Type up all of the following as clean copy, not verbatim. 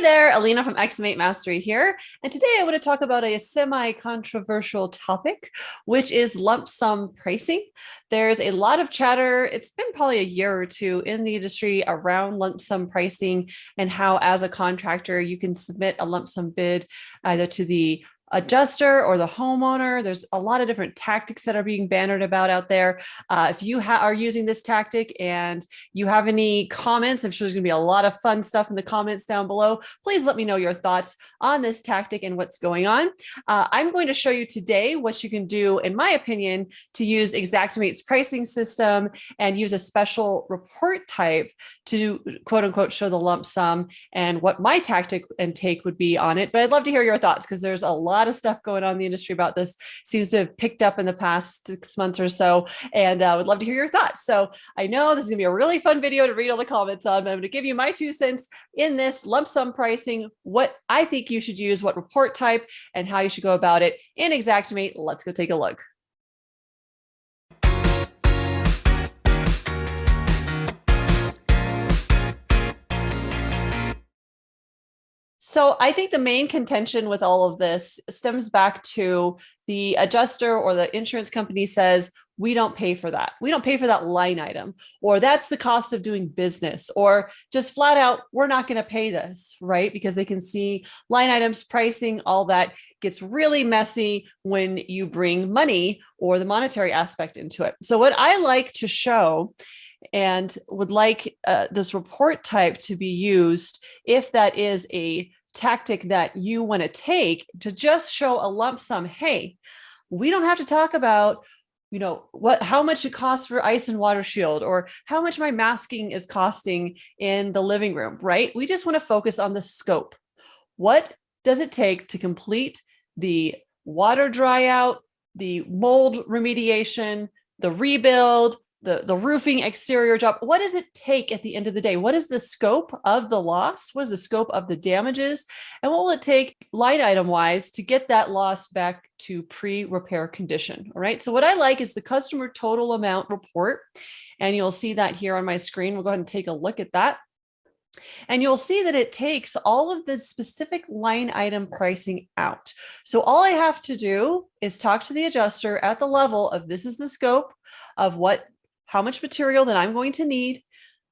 Hey there, Alina from Xactimate Mastery here. And today I want to talk about a semi-controversial topic, which is lump sum pricing. There's a lot of chatter. It's been probably a year or two in the industry around lump sum pricing and how, as a contractor, you can submit a lump sum bid either to the adjuster or the homeowner. There's a lot of different tactics that are being bannered about out there. If you are using this tactic and you have any comments, I'm sure there's going to be a lot of fun stuff in the comments down below. Please let me know your thoughts on this tactic and what's going on. I'm going to show you today what you can do, in my opinion, to use Xactimate's pricing system and use a special report type to quote unquote show the lump sum and what my tactic and take would be on it. But I'd love to hear your thoughts because there's a lot of stuff going on in the industry about this. Seems to have picked up in the past 6 months or so, and I would love to hear your thoughts. So I know this is gonna be a really fun video to read all the comments on, but I'm gonna give you my 2 cents in this lump sum pricing, what I think you should use, what report type, and how you should go about it in Xactimate. Let's go take a look. So I think the main contention with all of this stems back to the adjuster or the insurance company says, we don't pay for that. We don't pay for that line item, or that's the cost of doing business, or just flat out, we're not going to pay this, right? Because they can see line items, pricing, all that gets really messy when you bring money or the monetary aspect into it. So what I like to show and would like this report type to be used, if that is a tactic that you want to take, to just show a lump sum. Hey, we don't have to talk about how much it costs for ice and water shield, or how much my masking is costing in the living room, right? We just want to focus on the scope. What does it take to complete the water dry out, the mold remediation, the rebuild, the roofing exterior job? What does it take at the end of the day? What is the scope of the loss? What is the scope of the damages? And what will it take line item wise to get that loss back to pre-repair condition? All right. So what I like is the customer total amount report. And you'll see that here on my screen. We'll go ahead and take a look at that. And you'll see that it takes all of the specific line item pricing out. So all I have to do is talk to the adjuster at the level of, this is the scope of how much material that I'm going to need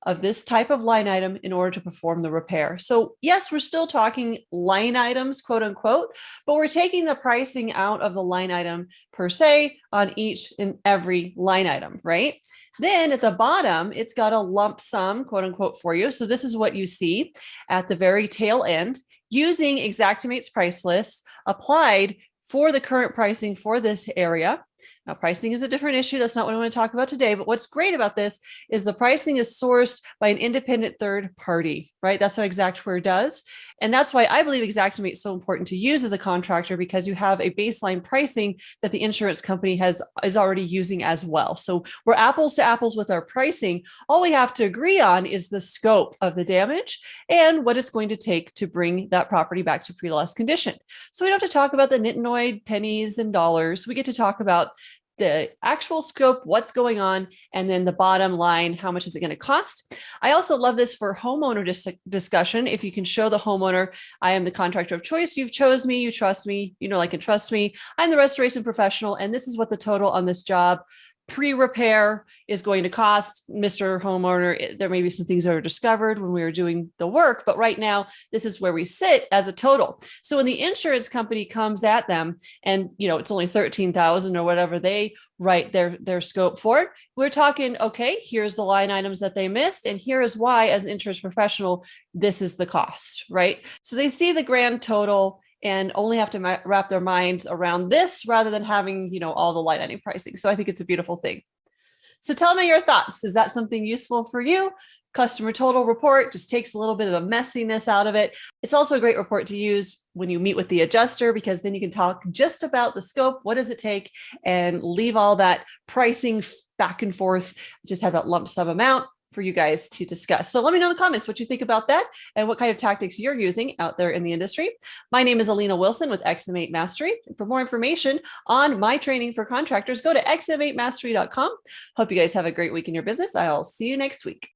of this type of line item in order to perform the repair. So yes, we're still talking line items, quote unquote, but we're taking the pricing out of the line item per se on each and every line item, right? Then at the bottom, it's got a lump sum, quote unquote, for you. So this is what you see at the very tail end, using Xactimate's price lists applied for the current pricing for this area. Now, pricing is a different issue. That's not what I want to talk about today. But what's great about this is the pricing is sourced by an independent third party, right? That's what Xactware does. And that's why I believe Xactimate is so important to use as a contractor, because you have a baseline pricing that the insurance company is already using as well. So we're apples to apples with our pricing. All we have to agree on is the scope of the damage and what it's going to take to bring that property back to pre-loss condition. So we don't have to talk about the nitnoid pennies and dollars. We get to talk about the actual scope, what's going on, and then the bottom line, how much is it going to cost? I also love this for homeowner discussion. If you can show the homeowner, I am the contractor of choice. You've chose me, you trust me, you know, like and trust me. I'm the restoration professional, and this is what the total on this job pre-repair is going to cost. Mr. Homeowner, there may be some things that are discovered when we were doing the work, but right now this is where we sit as a total. So when the insurance company comes at them and it's only 13,000 or whatever they write their scope for, we're talking, okay, here's the line items that they missed, and here is why, as an insurance professional, this is the cost, right? So they see the grand total and only have to wrap their minds around this rather than having, all the line item pricing. So I think it's a beautiful thing. So tell me your thoughts. Is that something useful for you? Customer total report just takes a little bit of the messiness out of it. It's also a great report to use when you meet with the adjuster, because then you can talk just about the scope, what does it take, and leave all that pricing back and forth, just have that lump sum amount for you guys to discuss. So let me know in the comments what you think about that and what kind of tactics you're using out there in the industry. My name is Alina Wilson with Xactimate Mastery. For more information on my training for contractors, go to xactimatemastery.com. Hope you guys have a great week in your business. I'll see you next week.